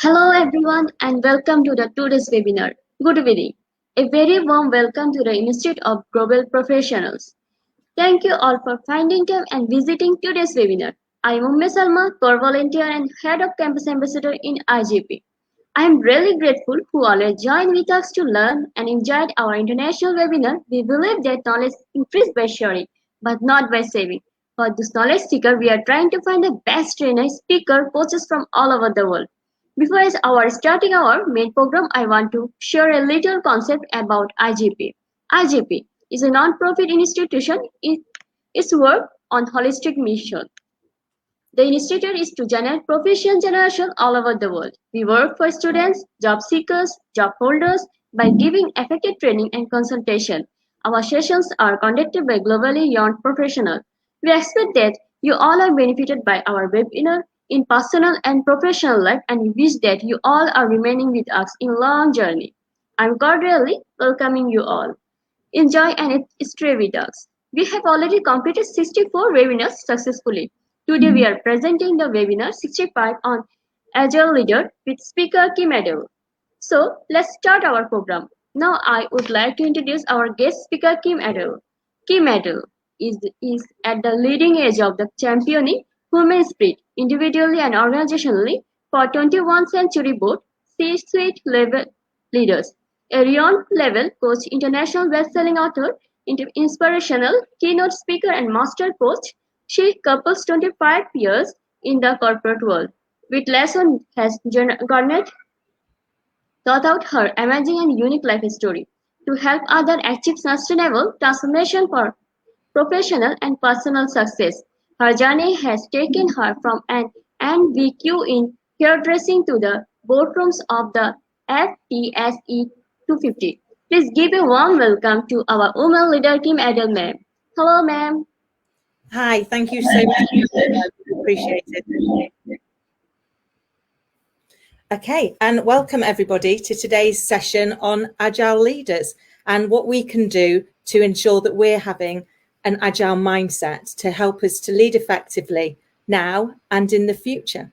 Hello everyone and welcome to the today's webinar. Good evening. A very warm welcome to the Institute of Global Professionals. Thank you all for finding time and visiting today's webinar. I am Umme Salma, core volunteer and head of campus ambassador in IGP. I am really grateful who always join with us to learn and enjoy our international webinar. We believe that knowledge increases by sharing, but not by saving. For this knowledge seeker, we are trying to find the best trainers, speaker, coaches from all over the world. Before starting our main program, I want to share a little concept about IGP. IGP is a non-profit institution. Its work on holistic mission. The institute is to generate professional generation all over the world. We work for students, job seekers, job holders by giving effective training and consultation. Our sessions are conducted by globally young professionals. We expect that you all are benefited by our webinar in personal and professional life and we wish that you all are remaining with us in long journey. I'm cordially welcoming you all. Enjoy and stay with us. We have already completed 64 webinars successfully. Today we are presenting the webinar 65 on Agile Leader with speaker Kim Adel. So let's start our program. Now I would like to introduce our guest speaker Kim Adel. Kim Adel is at the leading edge of the championing human spirit individually and organizationally for 21st century both C-suite level leaders. A renowned level coach, international best-selling author, inspirational keynote speaker and master coach, she couples 25 years in the corporate world. With lesson has garnered thought out her amazing and unique life story to help others achieve sustainable transformation for professional and personal success. Her journey has taken her from an NVQ in hairdressing to the boardrooms of the FTSE 250. Please give a warm welcome to our woman leader, Kim Adel, ma'am. Hello, ma'am. Hi, thank you so much. Appreciate it. Okay, and welcome everybody to today's session on Agile Leaders and what we can do to ensure that we're having an agile mindset to help us to lead effectively now and in the future.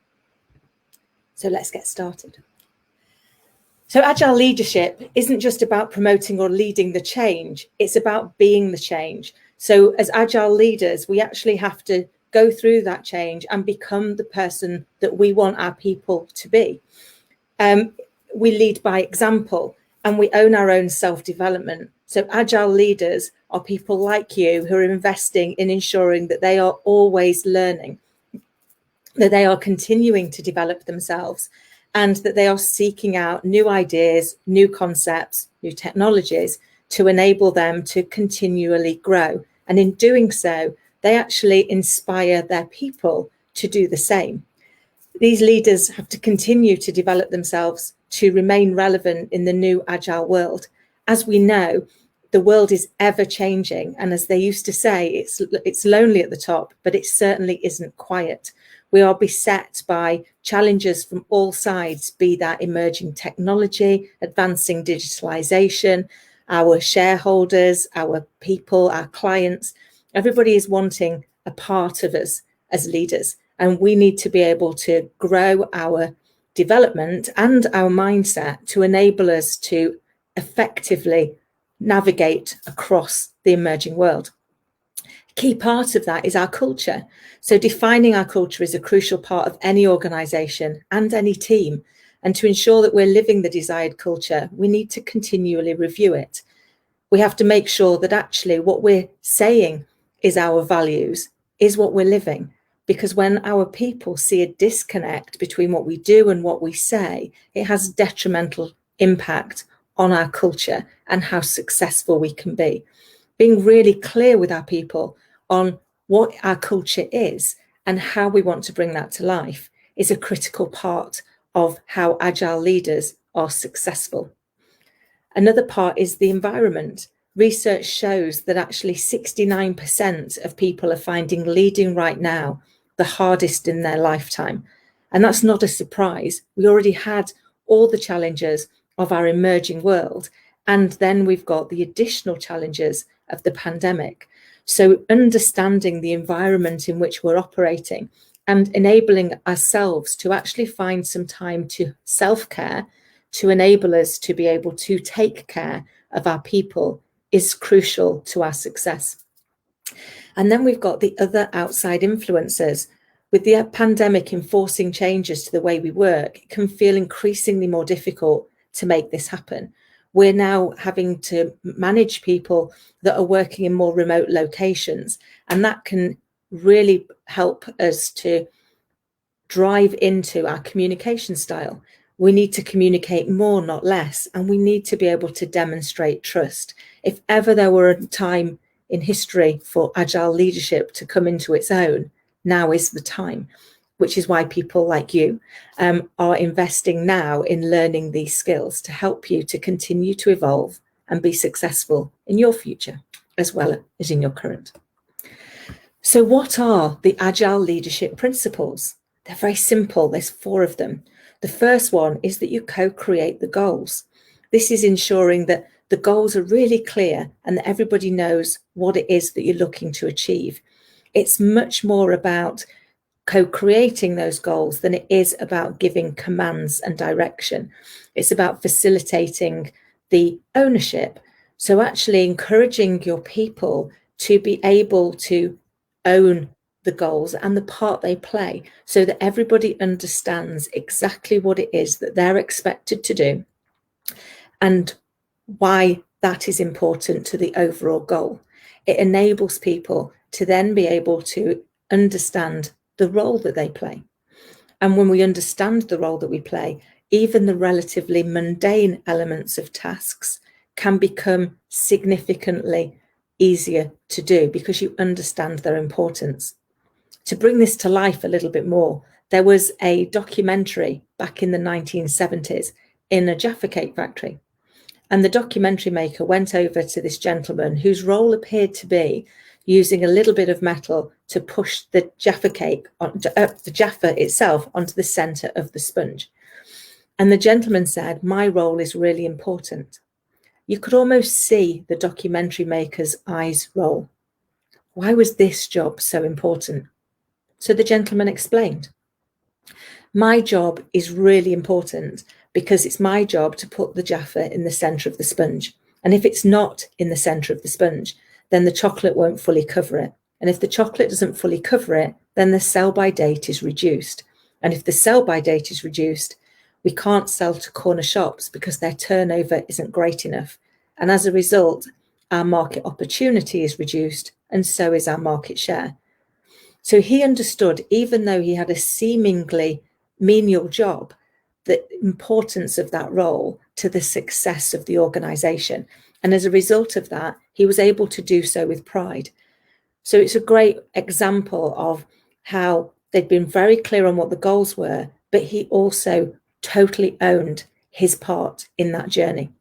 So let's get started. So agile leadership isn't just about promoting or leading the change, it's about being the change. So as agile leaders, we actually have to go through that change and become the person that we want our people to be. We lead by example and we own our own self-development. So agile leaders are people like you who are investing in ensuring that they are always learning, that they are continuing to develop themselves, and that they are seeking out new ideas, new concepts, new technologies to enable them to continually grow. And in doing so, they actually inspire their people to do the same. These leaders have to continue to develop themselves to remain relevant in the new agile world. As we know, the world is ever changing. And as they used to say, it's lonely at the top, but it certainly isn't quiet. We are beset by challenges from all sides, be that emerging technology, advancing digitalization, our shareholders, our people, our clients. Everybody is wanting a part of us as leaders. And we need to be able to grow our development and our mindset to enable us to effectively navigate across the emerging world. A key part of that is our culture. So defining our culture is a crucial part of any organization and any team. And to ensure that we're living the desired culture, we need to continually review it. We have to make sure that actually what we're saying is our values, is what we're living. Because when our people see a disconnect between what we do and what we say, it has detrimental impact on our culture and how successful we can be. Being really clear with our people on what our culture is and how we want to bring that to life is a critical part of how agile leaders are successful. Another part is the environment. Research shows that actually 69% of people are finding leading right now the hardest in their lifetime. And that's not a surprise. We already had all the challenges of our emerging world. And then we've got the additional challenges of the pandemic. So understanding the environment in which we're operating and enabling ourselves to actually find some time to self-care, to enable us to be able to take care of our people, is crucial to our success. And then we've got the other outside influences. With the pandemic enforcing changes to the way we work, it can feel increasingly more difficult to make this happen. We're now having to manage people that are working in more remote locations, and that can really help us to drive into our communication style. We need to communicate more, not less, and we need to be able to demonstrate trust. If ever there were a time in history for agile leadership to come into its own, now is the time, which is why people like you are investing now in learning these skills to help you to continue to evolve and be successful in your future as well as in your current. So what are the agile leadership principles? They're very simple. There's 4 of them. The first one is that you co-create the goals. This is ensuring that the goals are really clear and that everybody knows what it is that you're looking to achieve. It's much more about co-creating those goals than it is about giving commands and direction. It's about facilitating the ownership. So actually encouraging your people to be able to own the goals and the part they play, so that everybody understands exactly what it is that they're expected to do and why that is important to the overall goal. It enables people to then be able to understand the role that they play. And when we understand the role that we play, even the relatively mundane elements of tasks can become significantly easier to do because you understand their importance. To bring this to life a little bit more, there was a documentary back in the 1970s in a Jaffa cake factory. And the documentary maker went over to this gentleman whose role appeared to be using a little bit of metal to push the Jaffa cake, the Jaffa itself, onto the center of the sponge. And the gentleman said, "My role is really important." You could almost see the documentary maker's eyes roll. Why was this job so important? So the gentleman explained, "My job is really important because it's my job to put the Jaffa in the center of the sponge. And if it's not in the center of the sponge, then the chocolate won't fully cover it. And if the chocolate doesn't fully cover it, then the sell-by date is reduced. And if the sell-by date is reduced, we can't sell to corner shops because their turnover isn't great enough. And as a result, our market opportunity is reduced, and so is our market share." So he understood, even though he had a seemingly menial job, the importance of that role to the success of the organization. And as a result of that, he was able to do so with pride. So it's a great example of how they'd been very clear on what the goals were, but he also totally owned his part in that journey.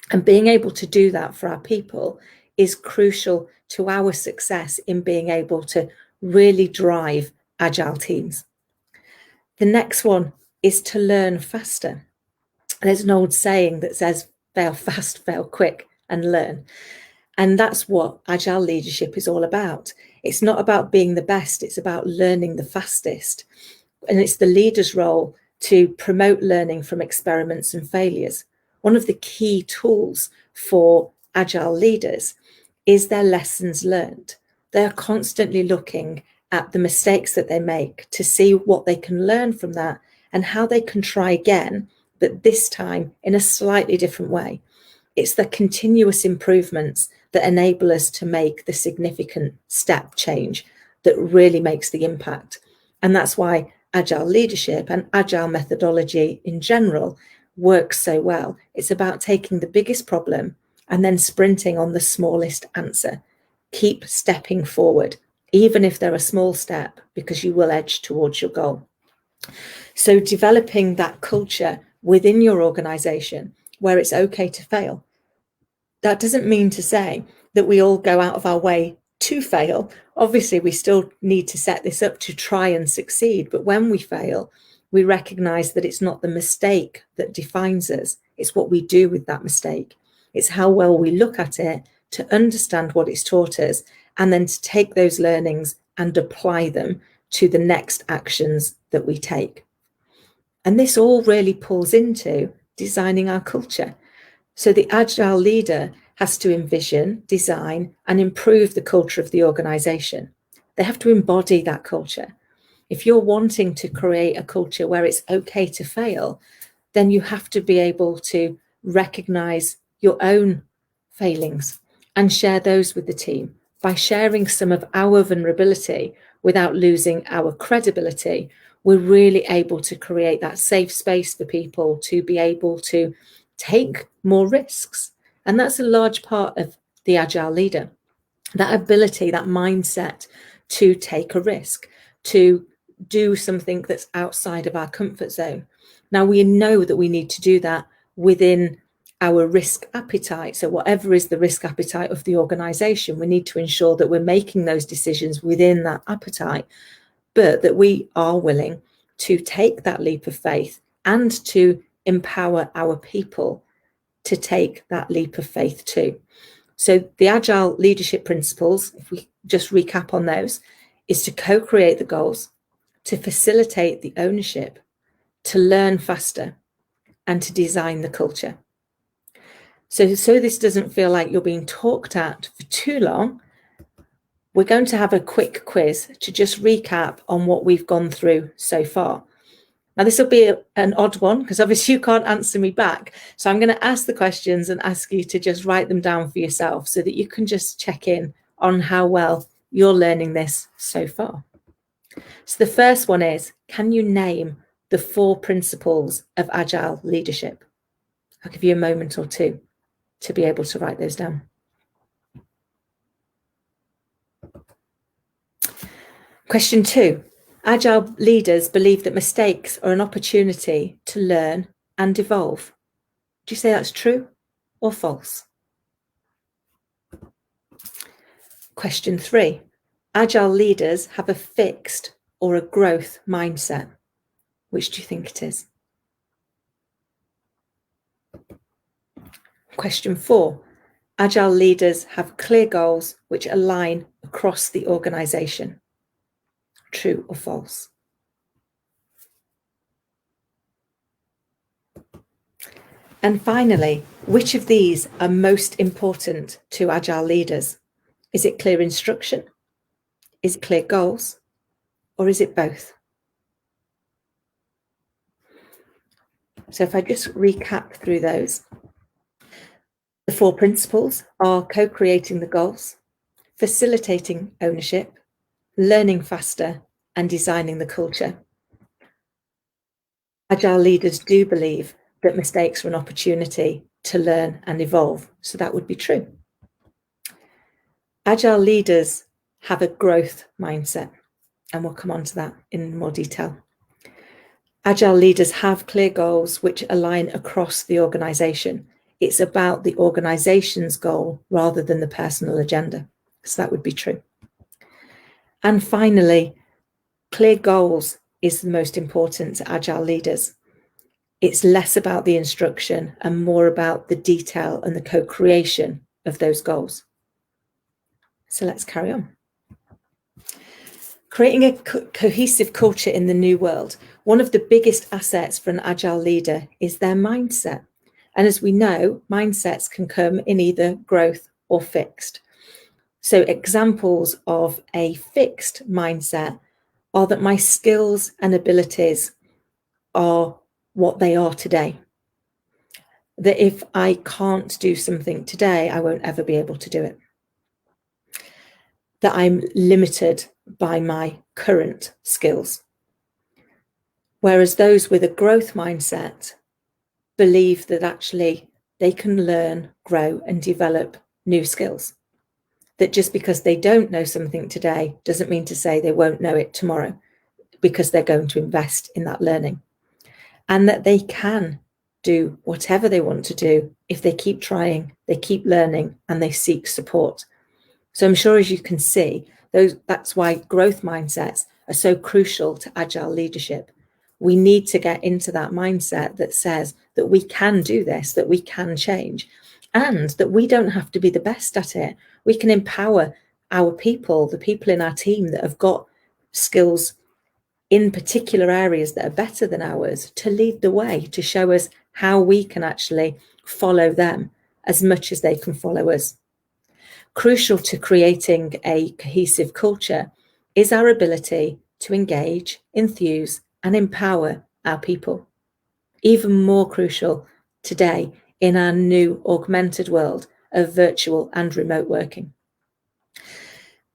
And being able to do that for our people is crucial to our success in being able to really drive agile teams. The next one is to learn faster. There's an old saying that says, "Fail fast, fail quick, and learn." And that's what agile leadership is all about. It's not about being the best, it's about learning the fastest. And it's the leader's role to promote learning from experiments and failures. One of the key tools for agile leaders is their lessons learned. They're constantly looking at the mistakes that they make to see what they can learn from that and how they can try again, but this time in a slightly different way. It's the continuous improvements that enable us to make the significant step change that really makes the impact. And that's why agile leadership and agile methodology in general works so well. It's about taking the biggest problem and then sprinting on the smallest answer. Keep stepping forward, even if they're a small step, because you will edge towards your goal. So developing that culture within your organization where it's okay to fail. That doesn't mean to say that we all go out of our way to fail. Obviously, we still need to set this up to try and succeed. But when we fail, we recognize that it's not the mistake that defines us. It's what we do with that mistake. It's how well we look at it to understand what it's taught us, and then to take those learnings and apply them to the next actions that we take. And this all really pulls into designing our culture. So the Agile leader has to envision, design, and improve the culture of the organization. They have to embody that culture. If you're wanting to create a culture where it's okay to fail, then you have to be able to recognize your own failings and share those with the team. By sharing some of our vulnerability without losing our credibility, we're really able to create that safe space for people to be able to take more risks. And that's a large part of the Agile leader, that ability, that mindset to take a risk, to do something that's outside of our comfort zone. Now, we know that we need to do that within our risk appetite. So whatever is the risk appetite of the organization, we need to ensure that we're making those decisions within that appetite, but that we are willing to take that leap of faith and to empower our people to take that leap of faith too. So the Agile leadership principles, if we just recap on those, is to co-create the goals, to facilitate the ownership, to learn faster, and to design the culture. So this doesn't feel like you're being talked at for too long, we're going to have a quick quiz to just recap on what we've gone through so far. Now, this will be an odd one because obviously you can't answer me back. So I'm going to ask the questions and ask you to just write them down for yourself so that you can just check in on how well you're learning this so far. So the first one is, can you name the 4 principles of Agile leadership? I'll give you a moment or two to be able to write those down. Question 2. Agile leaders believe that mistakes are an opportunity to learn and evolve. Do you say that's true or false? Question 3. Agile leaders have a fixed or a growth mindset. Which do you think it is? Question 4. Agile leaders have clear goals which align across the organization. True or false? And finally, which of these are most important to Agile leaders? Is it clear instruction? Is it clear goals? Or is it both? So if I just recap through those, the 4 principles are co-creating the goals, facilitating ownership, learning faster, and designing the culture. Agile leaders do believe that mistakes are an opportunity to learn and evolve, so that would be true. Agile leaders have a growth mindset, and we'll come on to that in more detail. Agile leaders have clear goals which align across the organization. It's about the organization's goal rather than the personal agenda, so that would be true. And finally, clear goals is the most important to Agile leaders. It's less about the instruction and more about the detail and the co-creation of those goals. So let's carry on. Creating a cohesive culture in the new world. One of the biggest assets for an Agile leader is their mindset. And as we know, mindsets can come in either growth or fixed. So examples of a fixed mindset are that my skills and abilities are what they are today. That if I can't do something today, I won't ever be able to do it. That I'm limited by my current skills. Whereas those with a growth mindset believe that actually they can learn, grow, and develop new skills. That just because they don't know something today doesn't mean to say they won't know it tomorrow, because they're going to invest in that learning. And that they can do whatever they want to do if they keep trying, they keep learning, and they seek support. So I'm sure, as you can see, that's why growth mindsets are so crucial to Agile leadership. We need to get into that mindset that says that we can do this, that we can change, and that we don't have to be the best at it. We can empower our people, the people in our team that have got skills in particular areas that are better than ours, to lead the way, to show us how we can actually follow them as much as they can follow us. Crucial to creating a cohesive culture is our ability to engage, enthuse, and empower our people. Even more crucial today in our new augmented world of virtual and remote working.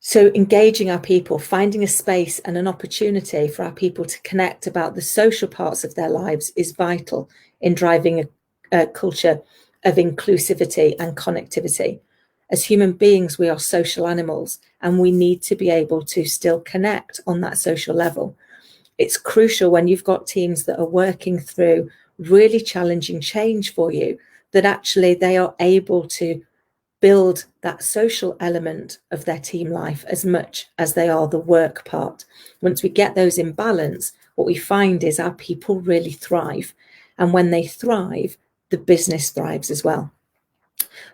So engaging our people, finding a space and an opportunity for our people to connect about the social parts of their lives is vital in driving a culture of inclusivity and connectivity. As human beings, we are social animals, and we need to be able to still connect on that social level. It's crucial when you've got teams that are working through really challenging change for you, that actually they are able to build that social element of their team life as much as they are the work part. Once we get those in balance, what we find is our people really thrive. And when they thrive, the business thrives as well.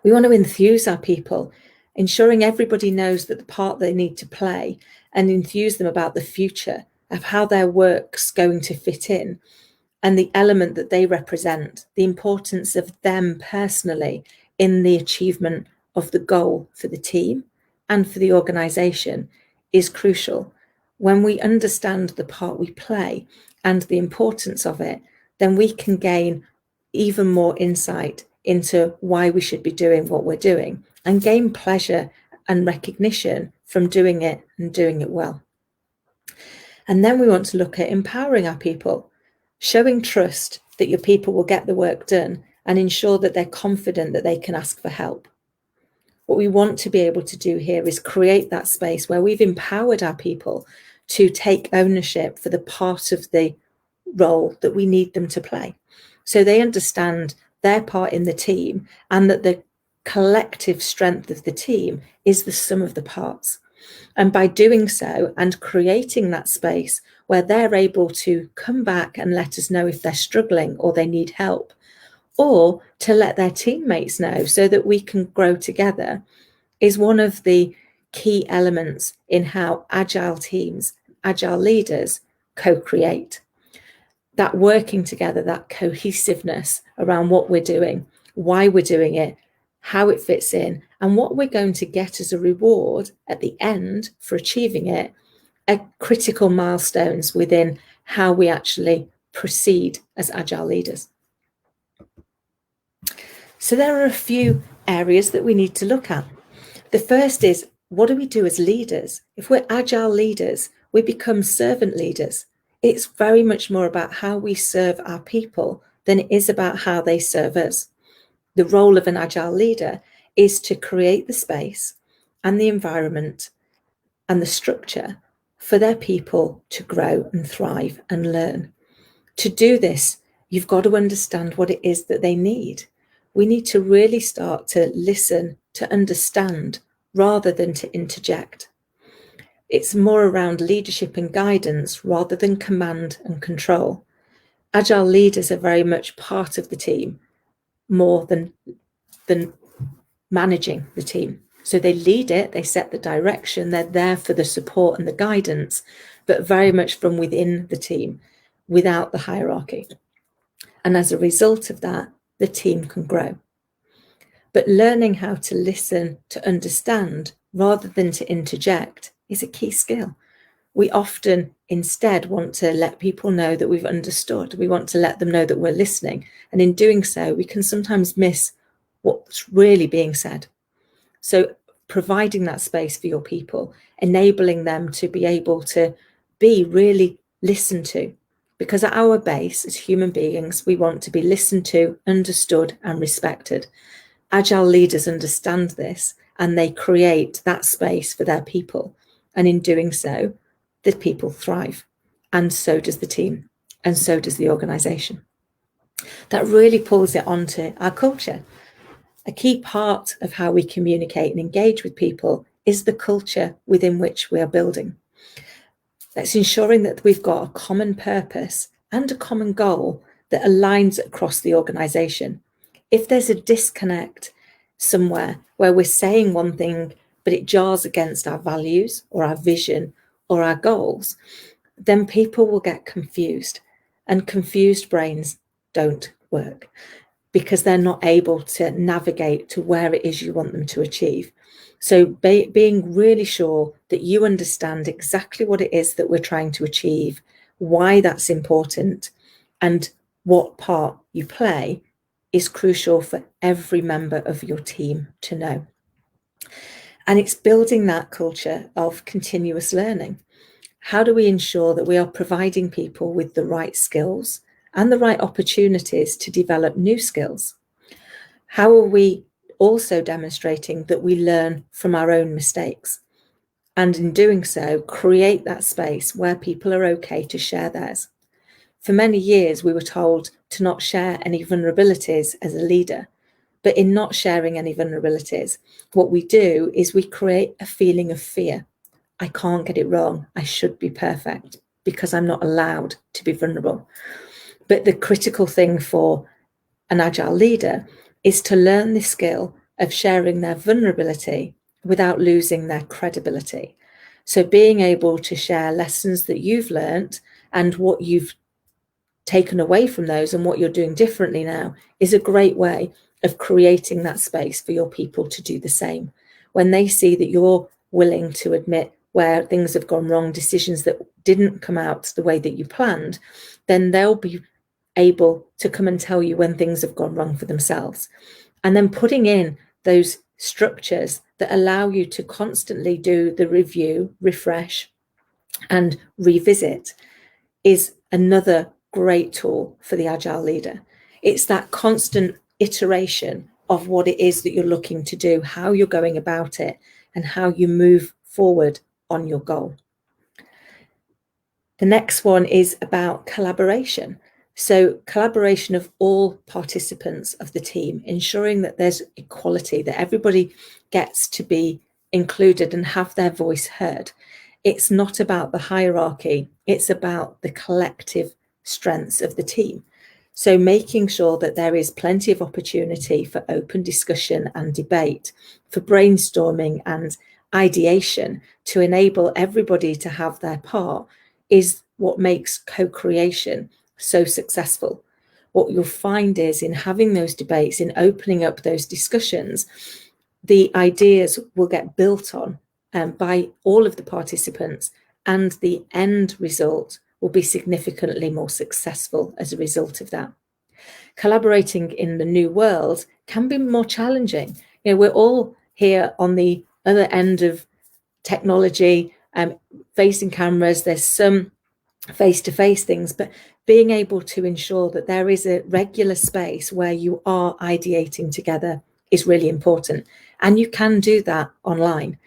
We want to enthuse our people, ensuring everybody knows that the part they need to play, and enthuse them about the future of how their work's going to fit in, and the element that they represent, the importance of them personally in the achievement of the goal for the team and for the organisation is crucial. When we understand the part we play and the importance of it, then we can gain even more insight into why we should be doing what we're doing, and gain pleasure and recognition from doing it and doing it well. And then we want to look at empowering our people, showing trust that your people will get the work done, and ensure that they're confident that they can ask for help. What we want to be able to do here is create that space where we've empowered our people to take ownership for the part of the role that we need them to play. So they understand their part in the team, and that the collective strength of the team is the sum of the parts. And by doing so and creating that space where they're able to come back and let us know if they're struggling or they need help, or to let their teammates know so that we can grow together, is one of the key elements in how agile teams, agile leaders co-create. That working together, that cohesiveness around what we're doing, why we're doing it, how it fits in, and what we're going to get as a reward at the end for achieving it, are critical milestones within how we actually proceed as agile leaders. So there are a few areas that we need to look at. The first is, what do we do as leaders? If we're agile leaders, we become servant leaders. It's very much more about how we serve our people than it is about how they serve us. The role of an agile leader is to create the space and the environment and the structure for their people to grow and thrive and learn. To do this, you've got to understand what it is that they need. We need to really start to listen, to understand, rather than to interject. It's more around leadership and guidance rather than command and control. Agile leaders are very much part of the team, more than managing the team. So they lead it, they set the direction, they're there for the support and the guidance, but very much from within the team, without the hierarchy. And as a result of that, the team can grow. But learning how to listen, to understand, rather than to interject, is a key skill. We often instead want to let people know that we've understood. We want to let them know that we're listening. And in doing so, we can sometimes miss what's really being said. So providing that space for your people, enabling them to be able to be really listened to. Because at our base, as human beings, we want to be listened to, understood, and respected. Agile leaders understand this, and they create that space for their people. And in doing so, the people thrive, and so does the team, and so does the organisation. That really pulls it onto our culture. A key part of how we communicate and engage with people is the culture within which we are building. That's ensuring that we've got a common purpose and a common goal that aligns across the organisation. If there's a disconnect somewhere where we're saying one thing, but it jars against our values or our vision or our goals, then people will get confused, and confused brains don't work because they're not able to navigate to where it is you want them to achieve. So being really sure that you understand exactly what it is that we're trying to achieve, why that's important, and what part you play is crucial for every member of your team to know. And it's building that culture of continuous learning. How do we ensure that we are providing people with the right skills and the right opportunities to develop new skills? How are we also demonstrating that we learn from our own mistakes? And in doing so, create that space where people are okay to share theirs. For many years, we were told to not share any vulnerabilities as a leader. But in not sharing any vulnerabilities, what we do is we create a feeling of fear. I can't get it wrong. I should be perfect because I'm not allowed to be vulnerable. But the critical thing for an agile leader is to learn the skill of sharing their vulnerability without losing their credibility. So being able to share lessons that you've learned and what you've taken away from those and what you're doing differently now is a great way of creating that space for your people to do the same. When they see that you're willing to admit where things have gone wrong, decisions that didn't come out the way that you planned, then they'll be able to come and tell you when things have gone wrong for themselves. And then putting in those structures that allow you to constantly do the review, refresh, and revisit is another great tool for the agile leader. It's that constant iteration of what it is that you're looking to do, how you're going about it, and how you move forward on your goal. The next one is about collaboration. So collaboration of all participants of the team, ensuring that there's equality, that everybody gets to be included and have their voice heard. It's not about the hierarchy, it's about the collective strengths of the team. So making sure that there is plenty of opportunity for open discussion and debate, for brainstorming and ideation to enable everybody to have their part is what makes co-creation so successful. What you'll find is in having those debates, in opening up those discussions, the ideas will get built on by all of the participants, and the end result will be significantly more successful as a result of that. Collaborating in the new world can be more challenging. We're all here on the other end of technology, facing cameras. There's some face-to-face things, but being able to ensure that there is a regular space where you are ideating together is really important. And you can do that online.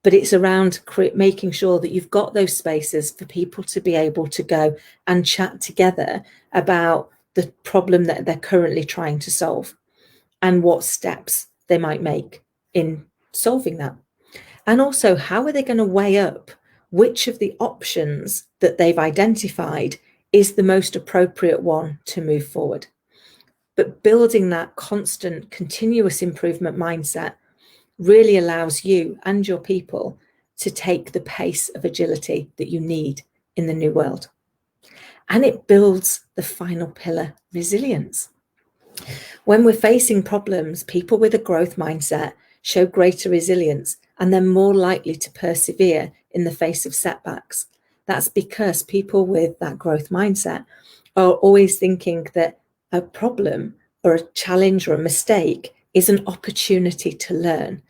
But it's around making sure that you've got those spaces for people to be able to go and chat together about the problem that they're currently trying to solve and what steps they might make in solving that. And also, how are they going to weigh up which of the options that they've identified is the most appropriate one to move forward? But building that constant, continuous improvement mindset really allows you and your people to take the pace of agility that you need in the new world. And it builds the final pillar, resilience. When we're facing problems, people with a growth mindset show greater resilience and they're more likely to persevere in the face of setbacks. That's because people with that growth mindset are always thinking that a problem or a challenge or a mistake is an opportunity to learn.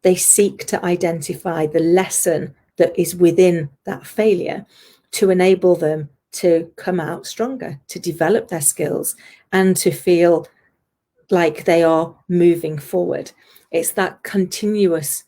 They seek to identify the lesson that is within that failure to enable them to come out stronger, to develop their skills, and to feel like they are moving forward. It's that continuous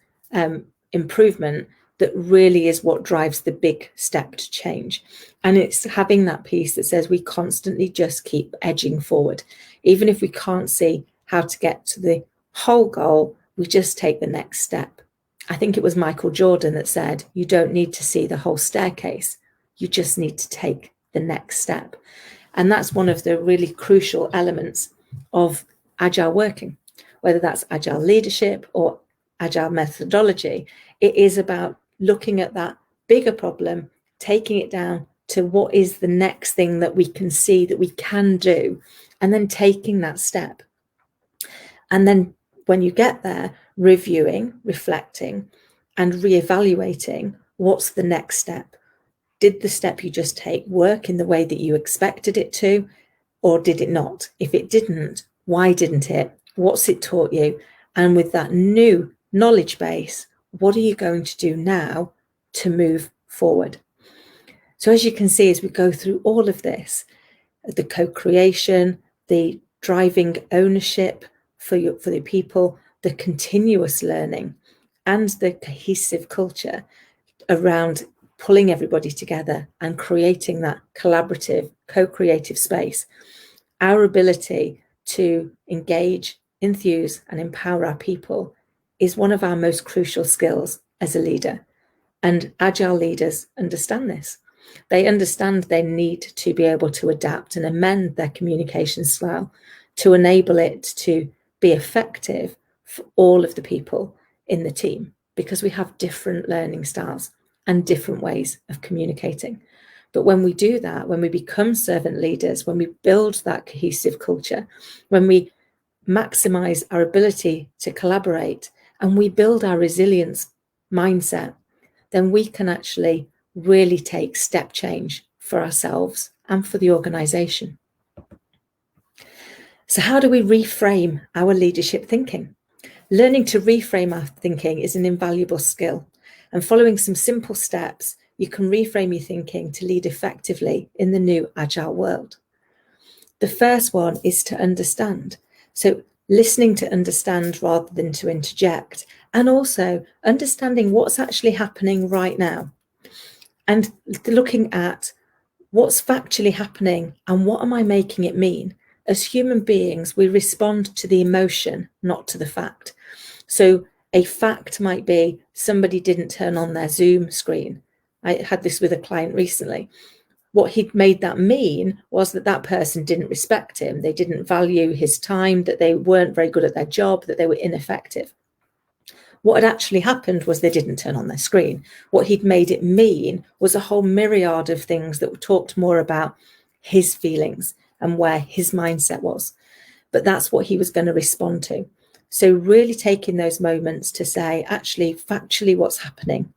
improvement that really is what drives the big step to change. And it's having that piece that says we constantly just keep edging forward. Even if we can't see how to get to the whole goal, we just take the next step. I think it was Michael Jordan that said, you don't need to see the whole staircase. You just need to take the next step. And that's one of the really crucial elements of agile working, whether that's agile leadership or agile methodology. It is about looking at that bigger problem, taking it down to what is the next thing that we can see that we can do, and then taking that step. And then when you get there, reviewing, reflecting, and reevaluating what's the next step. Did the step you just take work in the way that you expected it to, or did it not? If it didn't, why didn't it? What's it taught you? And with that new knowledge base, what are you going to do now to move forward? So as you can see, as we go through all of this, the co-creation, the driving ownership for the people, the continuous learning, and the cohesive culture around pulling everybody together and creating that collaborative, co-creative space, our ability to engage, enthuse, and empower our people is one of our most crucial skills as a leader. And Agile leaders understand this. They understand they need to be able to adapt and amend their communication style to enable it to be effective for all of the people in the team, because we have different learning styles and different ways of communicating. But when we do that, when we become servant leaders, when we build that cohesive culture, when we maximize our ability to collaborate, and we build our resilience mindset, then we can actually really take step change for ourselves and for the organization. So how do we reframe our leadership thinking? Learning to reframe our thinking is an invaluable skill, and following some simple steps, you can reframe your thinking to lead effectively in the new Agile world. The first one is to understand. So listening to understand rather than to interject, and also understanding what's actually happening right now, and looking at what's factually happening and what am I making it mean. As human beings, we respond to the emotion, not to the fact. So a fact might be somebody didn't turn on their Zoom screen. I had this with a client recently. What he'd made that mean was that that person didn't respect him. They didn't value his time, that they weren't very good at their job, that they were ineffective. What had actually happened was they didn't turn on their screen. What he'd made it mean was a whole myriad of things that talked more about his feelings and where his mindset was. But that's what he was going to respond to. So really taking those moments to say, actually, factually, what's happening?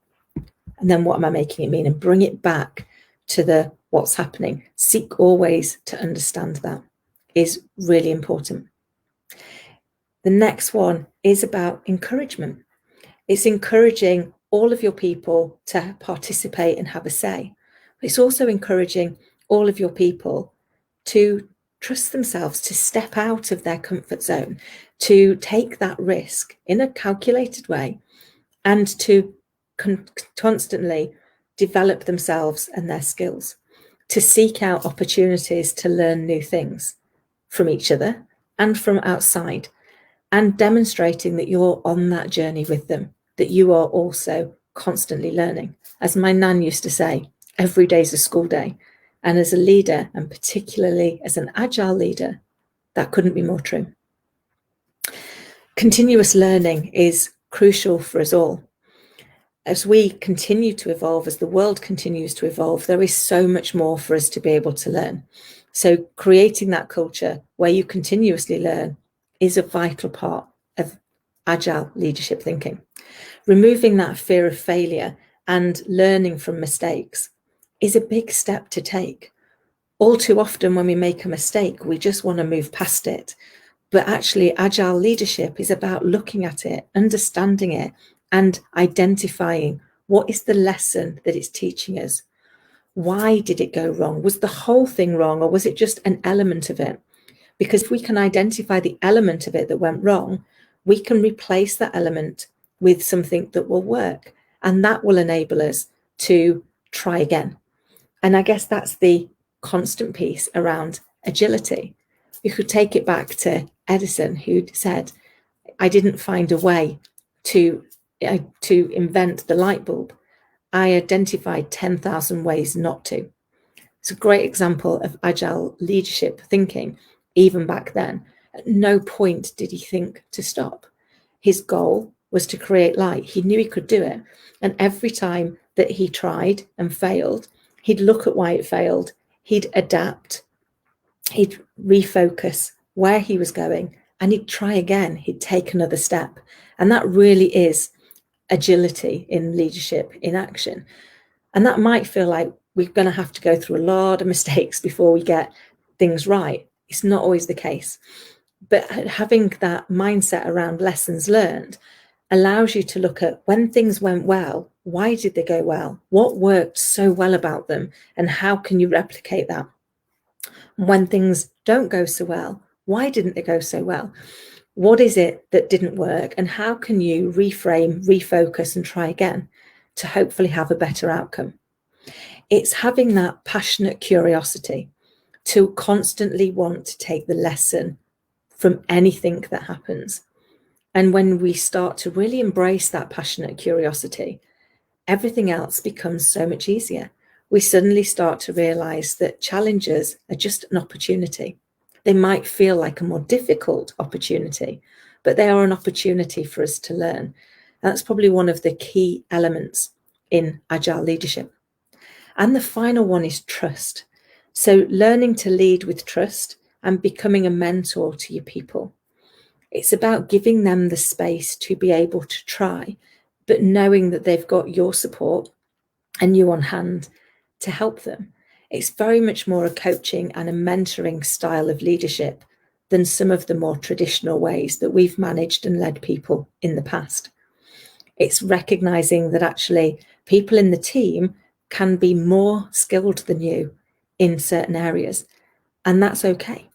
And then what am I making it mean? And bring it back to the what's happening. Seek always to understand that is really important. The next one is about encouragement. It's encouraging all of your people to participate and have a say. It's also encouraging all of your people to trust themselves, to step out of their comfort zone, to take that risk in a calculated way, and to constantly develop themselves and their skills, to seek out opportunities to learn new things from each other and from outside, and demonstrating that you're on that journey with them, that you are also constantly learning. As my nan used to say, every day's a school day. And as a leader, and particularly as an Agile leader, that couldn't be more true. Continuous learning is crucial for us all. As we continue to evolve, as the world continues to evolve, there is so much more for us to be able to learn. So creating that culture where you continuously learn is a vital part of Agile leadership thinking. Removing that fear of failure and learning from mistakes is a big step to take. All too often when we make a mistake, we just want to move past it. But actually, Agile leadership is about looking at it, understanding it, and identifying what is the lesson that it's teaching us. Why did it go wrong? Was the whole thing wrong, or was it just an element of it? Because if we can identify the element of it that went wrong, we can replace that element with something that will work. And that will enable us to try again. And I guess that's the constant piece around agility. You could take it back to Edison, who said, I didn't find a way to invent the light bulb. I identified 10,000 ways not to. It's a great example of Agile leadership thinking, even back then. At no point did he think to stop. His goal was to create light. He knew he could do it. And every time that he tried and failed, He'd look at why it failed, he'd adapt, he'd refocus where he was going, and he'd try again, he'd take another step. And that really is agility in leadership in action. And that might feel like we're going to have to go through a lot of mistakes before we get things right. It's not always the case. But having that mindset around lessons learned allows you to look at when things went well, why did they go well? What worked so well about them? And how can you replicate that? When things don't go so well, why didn't they go so well? What is it that didn't work? And how can you reframe, refocus, and try again to hopefully have a better outcome? It's having that passionate curiosity to constantly want to take the lesson from anything that happens. And when we start to really embrace that passionate curiosity, everything else becomes so much easier. We suddenly start to realize that challenges are just an opportunity. They might feel like a more difficult opportunity, but they are an opportunity for us to learn. And that's probably one of the key elements in Agile leadership. And the final one is trust. So learning to lead with trust and becoming a mentor to your people. It's about giving them the space to be able to try, but knowing that they've got your support and you on hand to help them. It's very much more a coaching and a mentoring style of leadership than some of the more traditional ways that we've managed and led people in the past. It's recognizing that actually people in the team can be more skilled than you in certain areas, and that's okay.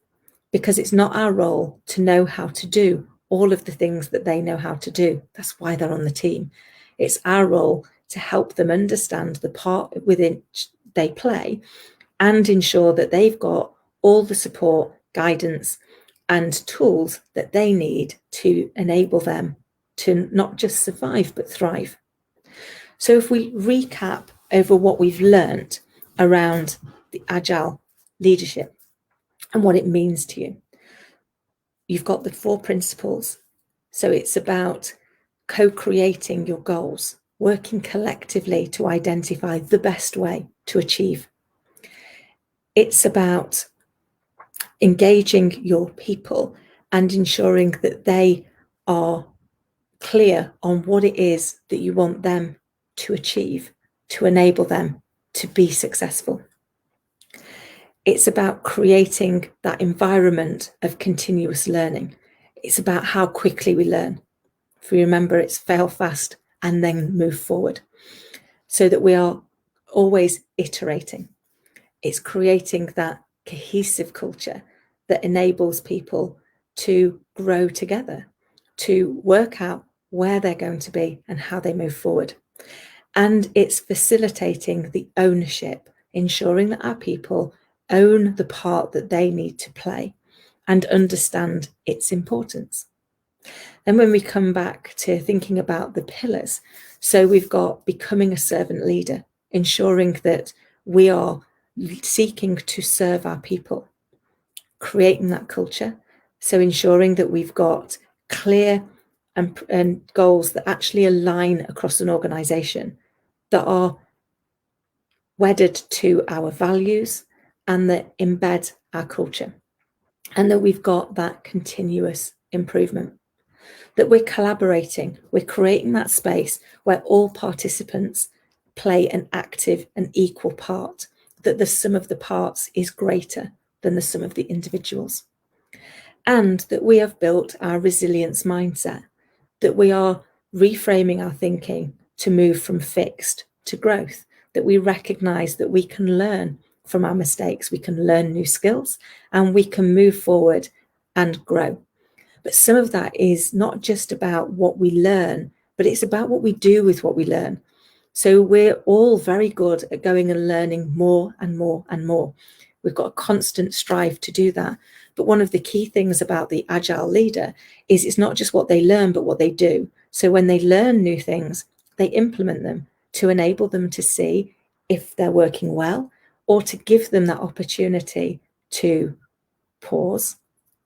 Because it's not our role to know how to do all of the things that they know how to do. That's why they're on the team. It's our role to help them understand the part within which they play and ensure that they've got all the support, guidance, and tools that they need to enable them to not just survive, but thrive. So if we recap over what we've learned around the Agile leadership and what it means to you, you've got the 4 principles. So it's about co-creating your goals, working collectively to identify the best way to achieve. It's about engaging your people and ensuring that they are clear on what it is that you want them to achieve to enable them to be successful. It's about creating that environment of continuous learning. It's about how quickly we learn. If we remember, it's fail fast and then move forward, so that we are always iterating. It's creating that cohesive culture that enables people to grow together, to work out where they're going to be and how they move forward. And it's facilitating the ownership, ensuring that our people own the part that they need to play and understand its importance. Then when we come back to thinking about the pillars, so we've got becoming a servant leader, ensuring that we are seeking to serve our people, creating that culture, so ensuring that we've got clear and goals that actually align across an organization, that are wedded to our values and that embed our culture, and that we've got that continuous improvement, that we're collaborating, we're creating that space where all participants play an active and equal part, that the sum of the parts is greater than the sum of the individuals, and that we have built our resilience mindset, that we are reframing our thinking to move from fixed to growth, that we recognize that we can learn from our mistakes, we can learn new skills, and we can move forward and grow. But some of that is not just about what we learn, but it's about what we do with what we learn. So we're all very good at going and learning more and more and more. We've got a constant strive to do that. But one of the key things about the Agile leader is it's not just what they learn, but what they do. So when they learn new things, they implement them to enable them to see if they're working well, or to give them that opportunity to pause,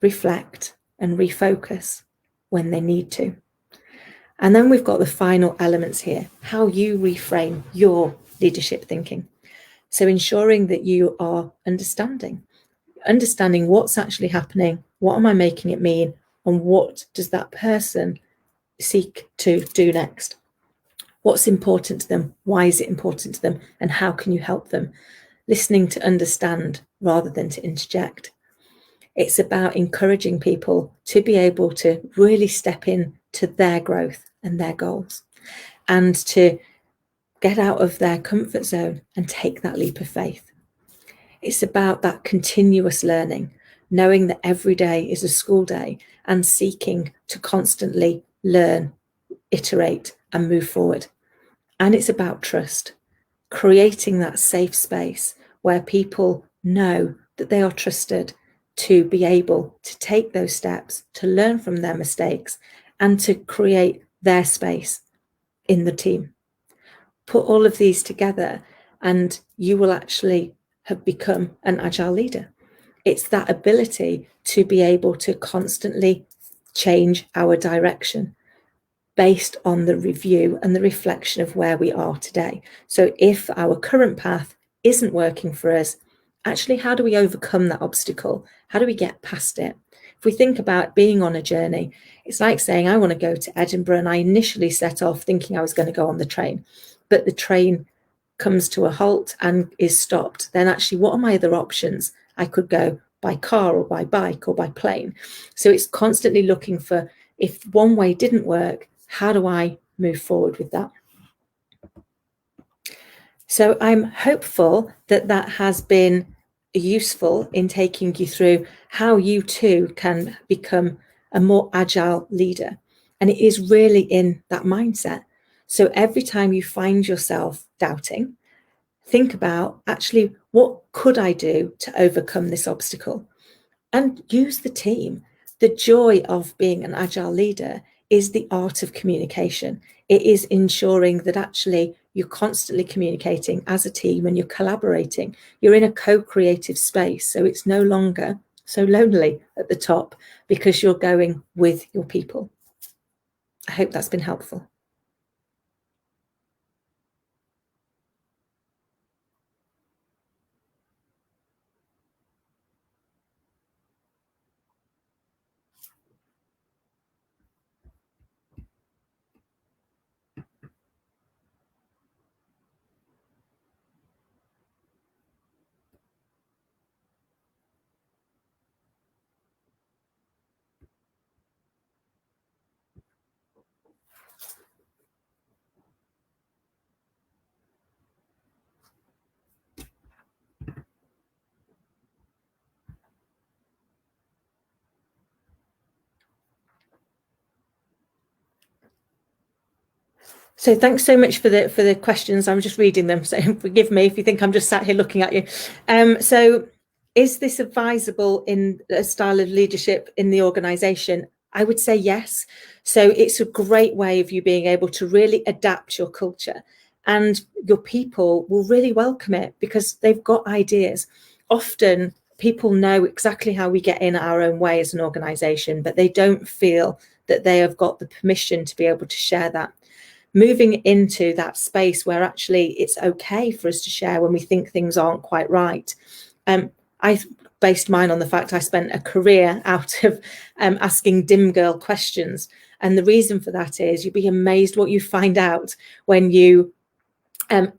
reflect, and refocus when they need to. And then we've got the final elements here, how you reframe your leadership thinking. So ensuring that you are understanding what's actually happening, what am I making it mean, and what does that person seek to do next? What's important to them? Why is it important to them? And how can you help them? Listening to understand rather than to interject. It's about encouraging people to be able to really step in to their growth and their goals, and to get out of their comfort zone and take that leap of faith. It's about that continuous learning, knowing that every day is a school day, and seeking to constantly learn, iterate, and move forward. And it's about trust, creating that safe space where people know that they are trusted to be able to take those steps, to learn from their mistakes, and to create their space in the team. Put all of these together and you will actually have become an agile leader. It's that ability to be able to constantly change our direction based on the review and the reflection of where we are today. So if our current path isn't working for us, actually, how do we overcome that obstacle? How do we get past it? If we think about being on a journey, it's like saying, I want to go to Edinburgh, and I initially set off thinking I was going to go on the train, but the train comes to a halt and is stopped. Then actually, what are my other options? I could go by car or by bike or by plane. So it's constantly looking for, if one way didn't work, how do I move forward with that? So I'm hopeful that that has been useful in taking you through how you too can become a more agile leader. And it is really in that mindset. So every time you find yourself doubting, think about, actually, what could I do to overcome this obstacle? And use the team. The joy of being an agile leader is the art of communication. It is ensuring that actually you're constantly communicating as a team and you're collaborating. You're in a co-creative space, so it's no longer so lonely at the top because you're going with your people. I hope that's been helpful. So thanks so much for the questions. I'm just reading them, so forgive me if you think I'm just sat here looking at you. So is this advisable in a style of leadership in the organisation? I would say yes. So it's a great way of you being able to really adapt your culture, and your people will really welcome it because they've got ideas. Often people know exactly how we get in our own way as an organisation, but they don't feel that they have got the permission to be able to share that. Moving into that space where actually it's okay for us to share when we think things aren't quite right. I based mine on the fact I spent a career out of asking dim girl questions. And the reason for that is you'd be amazed what you find out when you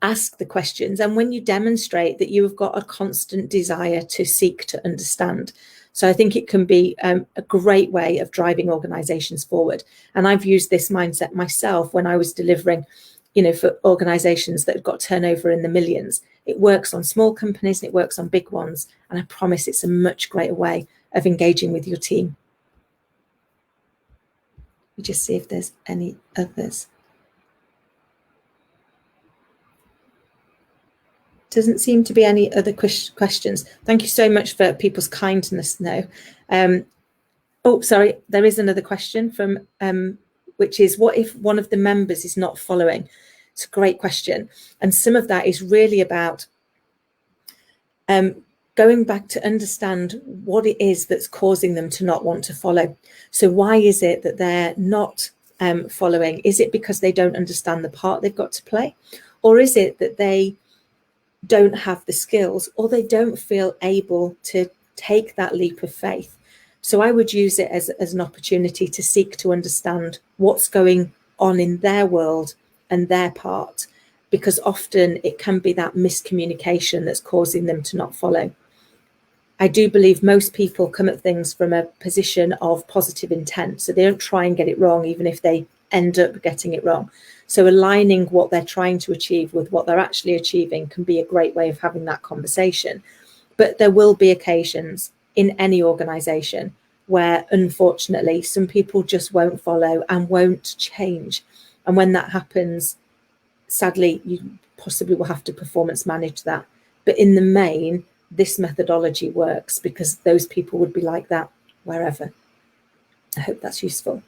ask the questions and when you demonstrate that you have got a constant desire to seek to understand. So I think it can be a great way of driving organizations forward. And I've used this mindset myself when I was delivering, for organizations that have got turnover in the millions. It works on small companies and it works on big ones. And I promise it's a much greater way of engaging with your team. We just see if there's any others. Doesn't seem to be any other questions. Thank you so much for people's kindness now. Oh, sorry, there is another question from, which is, what if one of the members is not following? It's a great question. And some of that is really about going back to understand what it is that's causing them to not want to follow. So why is it that they're not following? Is it because they don't understand the part they've got to play? Or is it that they don't have the skills, or they don't feel able to take that leap of faith. So I would use it as an opportunity to seek to understand what's going on in their world and their part, because often it can be that miscommunication that's causing them to not follow. I do believe most people come at things from a position of positive intent, so they don't try and get it wrong, even if they end up getting it wrong. So aligning what they're trying to achieve with what they're actually achieving can be a great way of having that conversation. But there will be occasions in any organisation where, unfortunately, some people just won't follow and won't change. And when that happens, sadly, you possibly will have to performance manage that. But in the main, this methodology works because those people would be like that wherever. I hope that's useful.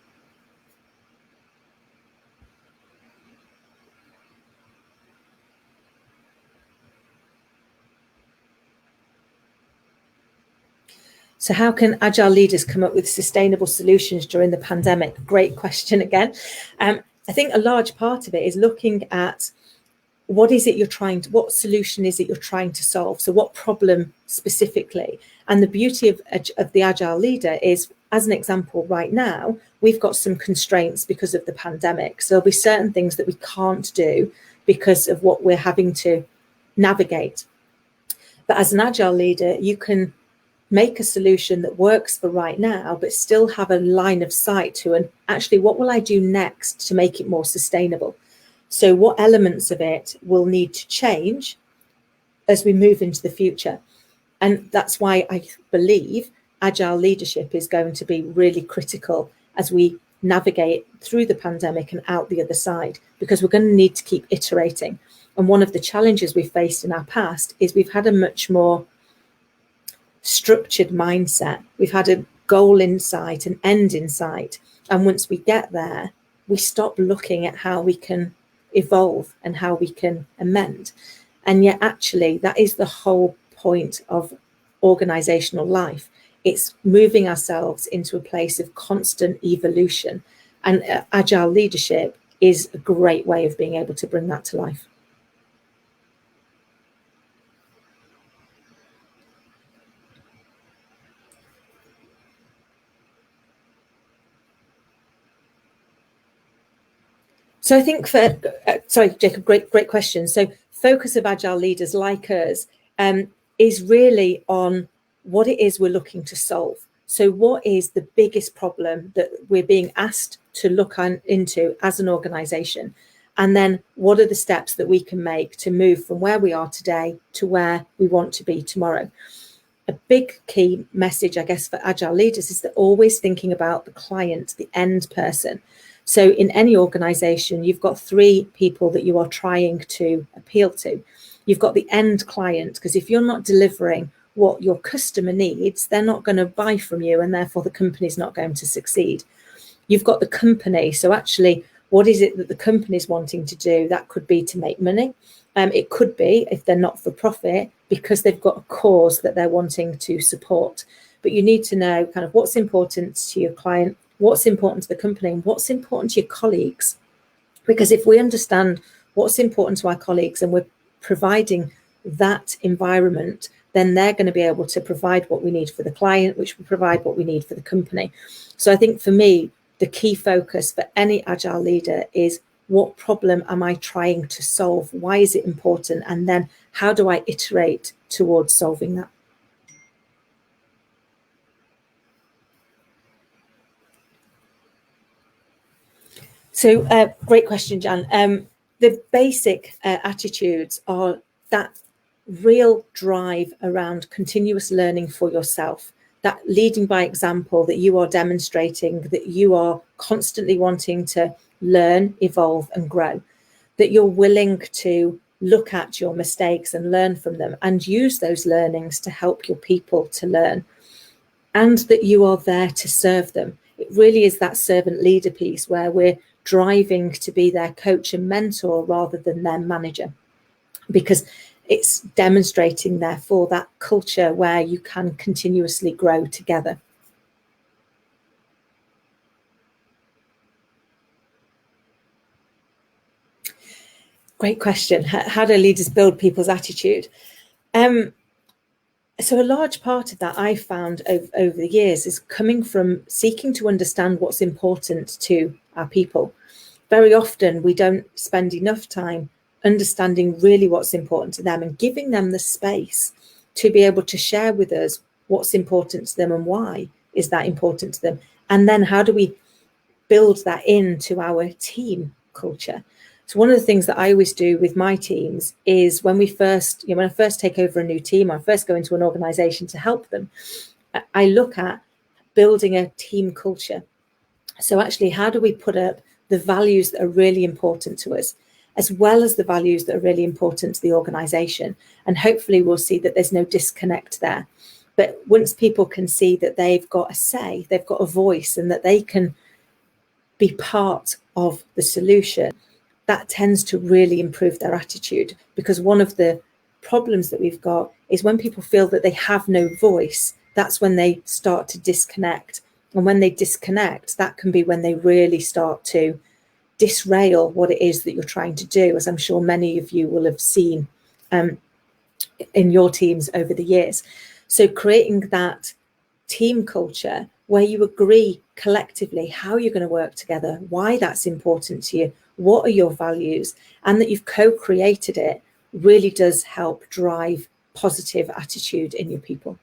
So how can Agile leaders come up with sustainable solutions during the pandemic? Great question again. I think a large part of it is looking at what solution is it you're trying to solve? So what problem specifically? And the beauty of the Agile leader is, as an example, right now, we've got some constraints because of the pandemic. So there'll be certain things that we can't do because of what we're having to navigate. But as an Agile leader, you can make a solution that works for right now, but still have a line of sight to, and actually, what will I do next to make it more sustainable? So what elements of it will need to change as we move into the future? And that's why I believe Agile leadership is going to be really critical as we navigate through the pandemic and out the other side, because we're going to need to keep iterating. And one of the challenges we've faced in our past is we've had a much more structured mindset. We've had a goal in sight, an end in sight. And once we get there, we stop looking at how we can evolve and how we can amend. And yet, actually, that is the whole point of organizational life. It's moving ourselves into a place of constant evolution. And Agile leadership is a great way of being able to bring that to life. So I think sorry, Jacob, great question. So focus of Agile leaders like us is really on what it is we're looking to solve. So what is the biggest problem that we're being asked to look into as an organization? And then what are the steps that we can make to move from where we are today to where we want to be tomorrow? A big key message, I guess, for Agile leaders is they're always thinking about the client, the end person. So in any organization, you've got three people that you are trying to appeal to. You've got the end client, because if you're not delivering what your customer needs, they're not going to buy from you, and therefore the company's not going to succeed. You've got the company. So actually, what is it that the company's wanting to do? That could be to make money. It could be, if they're not for profit, because they've got a cause that they're wanting to support. But you need to know kind of what's important to your client, what's important to the company, and what's important to your colleagues. Because if we understand what's important to our colleagues and we're providing that environment, then they're going to be able to provide what we need for the client, which will provide what we need for the company. So I think for me, the key focus for any Agile leader is, what problem am I trying to solve? Why is it important? And then how do I iterate towards solving that? So great question, Jan. The basic attitudes are that real drive around continuous learning for yourself, that leading by example, that you are demonstrating that you are constantly wanting to learn, evolve and grow, that you're willing to look at your mistakes and learn from them and use those learnings to help your people to learn, and that you are there to serve them. It really is that servant leader piece where we're driving to be their coach and mentor rather than their manager, because it's demonstrating, therefore, that culture where you can continuously grow together. Great question. How do leaders build people's attitude? So a large part of that I've found over the years is coming from seeking to understand what's important to our people. Very often we don't spend enough time understanding really what's important to them and giving them the space to be able to share with us what's important to them and why is that important to them. And then how do we build that into our team culture? So one of the things that I always do with my teams is when I first take over a new team, I first go into an organization to help them, I look at building a team culture. So actually, how do we put up the values that are really important to us, as well as the values that are really important to the organization? And hopefully we'll see that there's no disconnect there. But once people can see that they've got a say, they've got a voice, and that they can be part of the solution, that tends to really improve their attitude. Because one of the problems that we've got is when people feel that they have no voice, that's when they start to disconnect. And when they disconnect, that can be when they really start to disrail what it is that you're trying to do, as I'm sure many of you will have seen in your teams over the years. So creating that team culture where you agree collectively how you're going to work together, why that's important to you, what are your values, and that you've co-created it, really does help drive positive attitude in your people.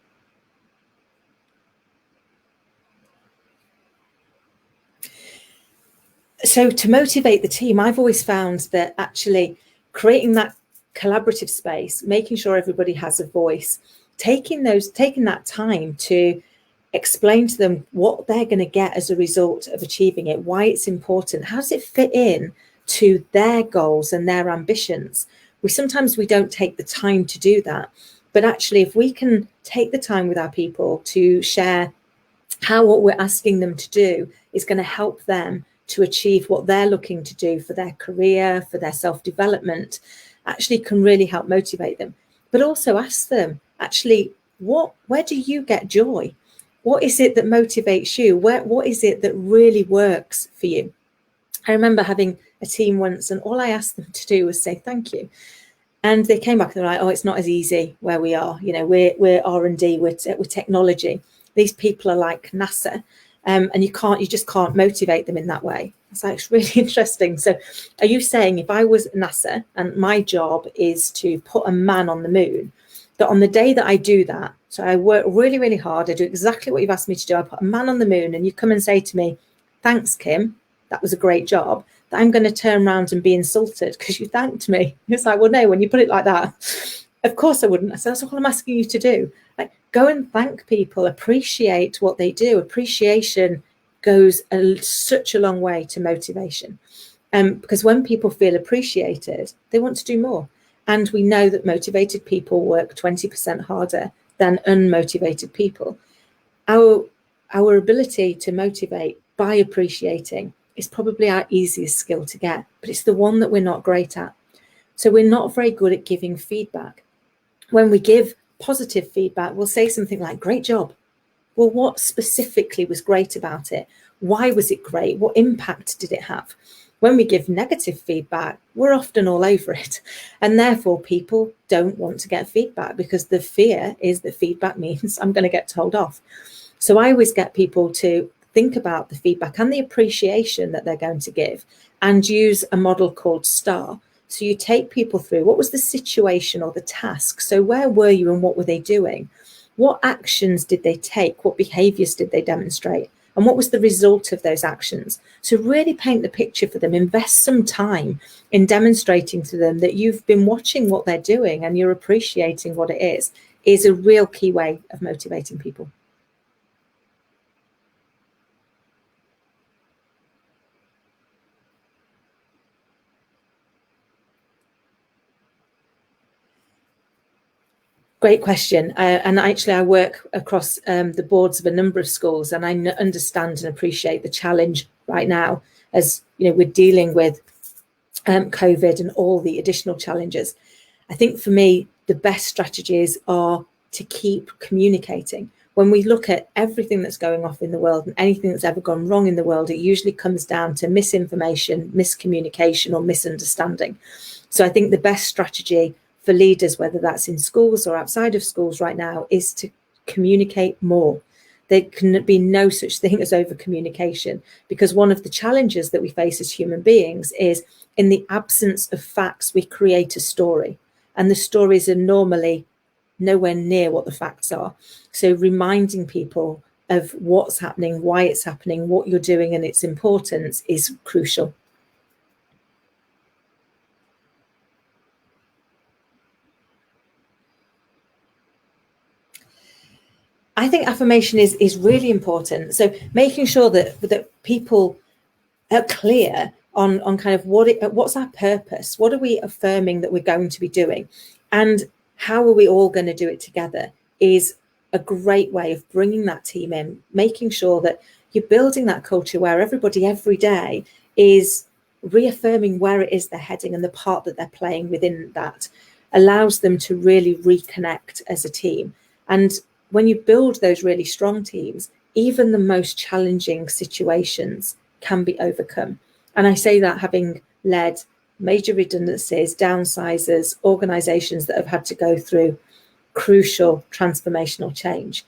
So to motivate the team, I've always found that actually creating that collaborative space, making sure everybody has a voice, taking that time to explain to them what they're going to get as a result of achieving it, why it's important, how does it fit in to their goals and their ambitions. Sometimes we don't take the time to do that, but actually if we can take the time with our people to share how what we're asking them to do is going to help them to achieve what they're looking to do for their career, for their self-development, actually can really help motivate them. But also ask them, actually, where do you get joy? What is it that motivates you? What is it that really works for you? I remember having a team once, and all I asked them to do was say thank you. And they came back and they're like, oh, it's not as easy where we are. You know, we're R&D, we're technology. These people are like NASA, and you just can't motivate them in that way. It's like, it's really interesting. So are you saying if I was NASA and my job is to put a man on the moon, that on the day that I do that, so I work really, really hard, I do exactly what you've asked me to do, I put a man on the moon, and you come and say to me, thanks, Kim, that was a great job, that I'm going to turn around and be insulted because you thanked me? It's like, well, no, when you put it like that, of course I wouldn't. So that's all I'm asking you to do. Like, go and thank people, appreciate what they do. Appreciation goes such a long way to motivation. Because when people feel appreciated, they want to do more. And we know that motivated people work 20% harder than unmotivated people. Our ability to motivate by appreciating is probably our easiest skill to get, but it's the one that we're not great at. So we're not very good at giving feedback. When we give positive feedback, we'll say something like, great job. Well, what specifically was great about it? Why was it great? What impact did it have? When we give negative feedback, we're often all over it. And therefore, people don't want to get feedback because the fear is that feedback means I'm going to get told off. So I always get people to think about the feedback and the appreciation that they're going to give and use a model called STAR. So you take people through what was the situation or the task. So where were you and what were they doing? What actions did they take? What behaviors did they demonstrate? And what was the result of those actions? So really paint the picture for them, invest some time in demonstrating to them that you've been watching what they're doing and you're appreciating what it is a real key way of motivating people. Great question. And actually, I work across the boards of a number of schools, and I understand and appreciate the challenge right now as we're dealing with COVID and all the additional challenges. I think for me, the best strategies are to keep communicating. When we look at everything that's going off in the world and anything that's ever gone wrong in the world, it usually comes down to misinformation, miscommunication, or misunderstanding. So I think the best strategy for leaders, whether that's in schools or outside of schools right now, is to communicate more. There can be no such thing as over communication, because one of the challenges that we face as human beings is, in the absence of facts, we create a story, and the stories are normally nowhere near what the facts are. So reminding people of what's happening, why it's happening, what you're doing, and its importance is crucial. I think affirmation is really important. So making sure that people are clear on kind of what's our purpose, what are we affirming that we're going to be doing, and how are we all going to do it together, is a great way of bringing that team in, making sure that you're building that culture where everybody every day is reaffirming where it is they're heading and the part that they're playing within that, allows them to really reconnect as a team. And when you build those really strong teams, even the most challenging situations can be overcome. And I say that having led major redundancies, downsizers, organizations that have had to go through crucial transformational change.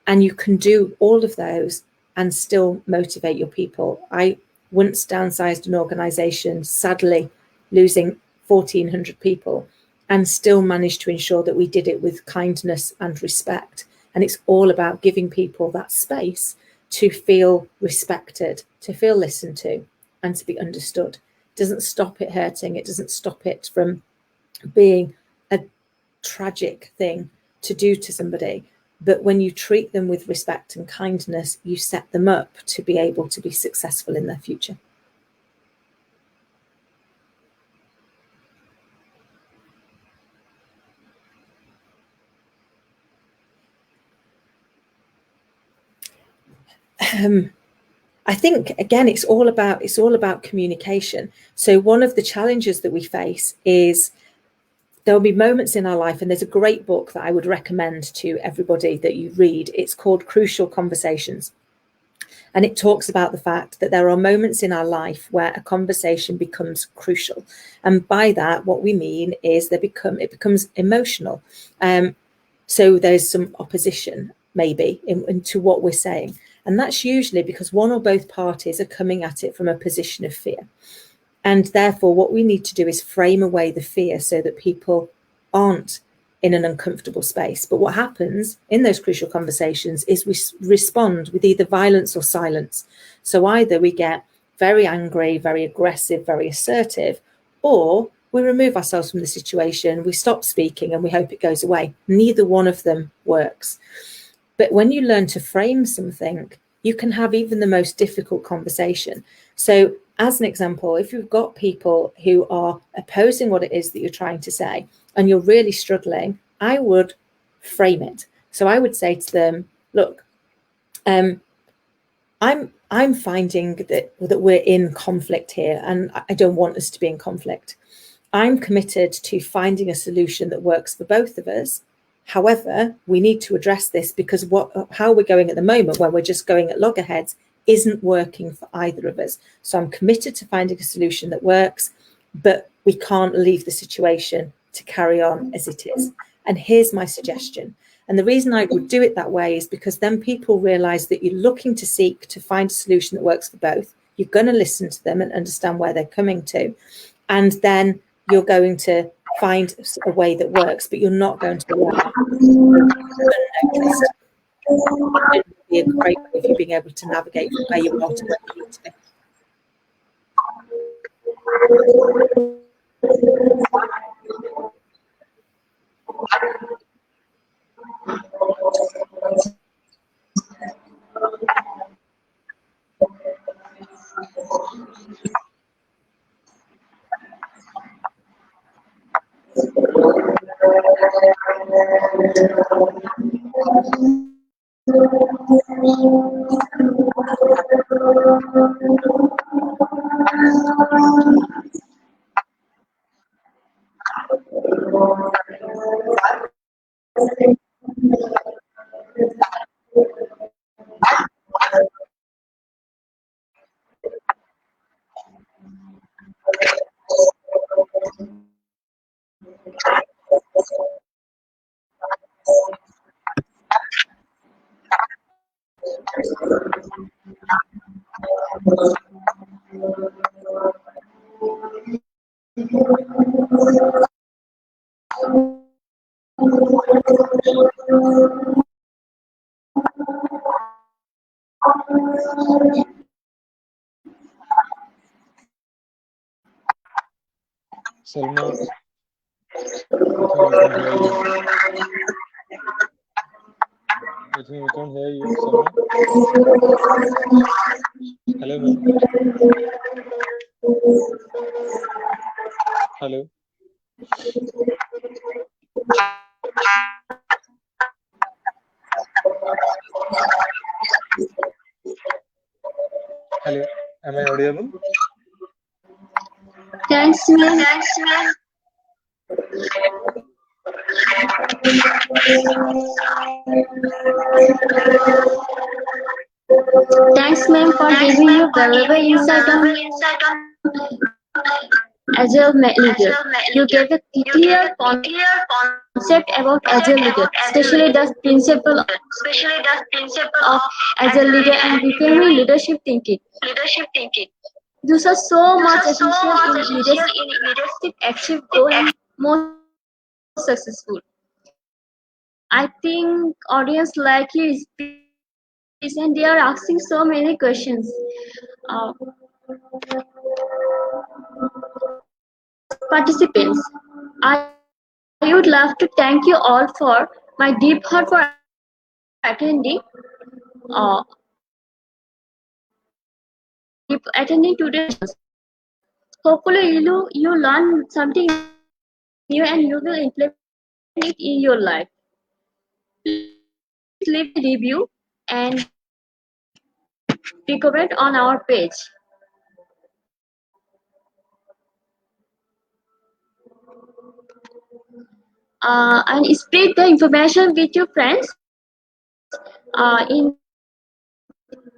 And you can do all of those and still motivate your people. I once downsized an organization, sadly losing 1,400 people, and still managed to ensure that we did it with kindness and respect. And it's all about giving people that space to feel respected, to feel listened to, and to be understood. It doesn't stop it hurting. It doesn't stop it from being a tragic thing to do to somebody. But when you treat them with respect and kindness, you set them up to be able to be successful in their future. I think, again, it's all about communication. So one of the challenges that we face is there'll be moments in our life, and there's a great book that I would recommend to everybody that you read. It's called Crucial Conversations. And it talks about the fact that there are moments in our life where a conversation becomes crucial. And by that, what we mean is it becomes emotional. So there's some opposition, maybe, into what we're saying. And that's usually because one or both parties are coming at it from a position of fear. And therefore, what we need to do is frame away the fear so that people aren't in an uncomfortable space. But what happens in those crucial conversations is we respond with either violence or silence. So either we get very angry, very aggressive, very assertive, or we remove ourselves from the situation, we stop speaking, and we hope it goes away. Neither one of them works. But when you learn to frame something, you can have even the most difficult conversation. So as an example, if you've got people who are opposing what it is that you're trying to say, and you're really struggling, I would frame it. So I would say to them, look, I'm finding that we're in conflict here, and I don't want us to be in conflict. I'm committed to finding a solution that works for both of us. However, we need to address this because how we're going at the moment, when we're just going at loggerheads, isn't working for either of us. So I'm committed to finding a solution that works, but we can't leave the situation to carry on as it is. And here's my suggestion. And the reason I would do it that way is because then people realize that you're looking to seek to find a solution that works for both. You're going to listen to them and understand where they're coming to. And then you're going to find a way that works, but you're not going to allow it unnoticed. It would be a great way of you being able to navigate from where you are to where you need to be. Salma, I think we can't hear you. I think we can't hear you, Salma. Hello, ma'am. Hello. Hello. Am I audible? Thanks, ma'am. Thanks, ma'am, for giving your valuable insight on Agile Leaders. You gave a clear concept about Agile Leaders, especially the principle of Agile Leader and reframing leadership thinking. These are so much essential in leadership achieve goal and more successful. I think audience like your speech and they are asking so many questions. Uh, Participants, I would love to thank you all for my deep heart for attending uh, attending today's sessions. Hopefully you learn something new and you will implement it in your life. Please leave a review and recommend on our page. And spread the information with your friends in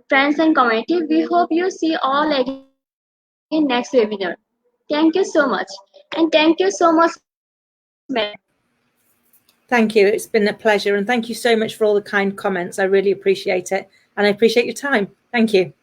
friends and community. We hope you see all again next webinar. Thank you so much. And thank you so much, madam. Thank you. It's been a pleasure. And thank you so much for all the kind comments. I really appreciate it. And I appreciate your time. Thank you.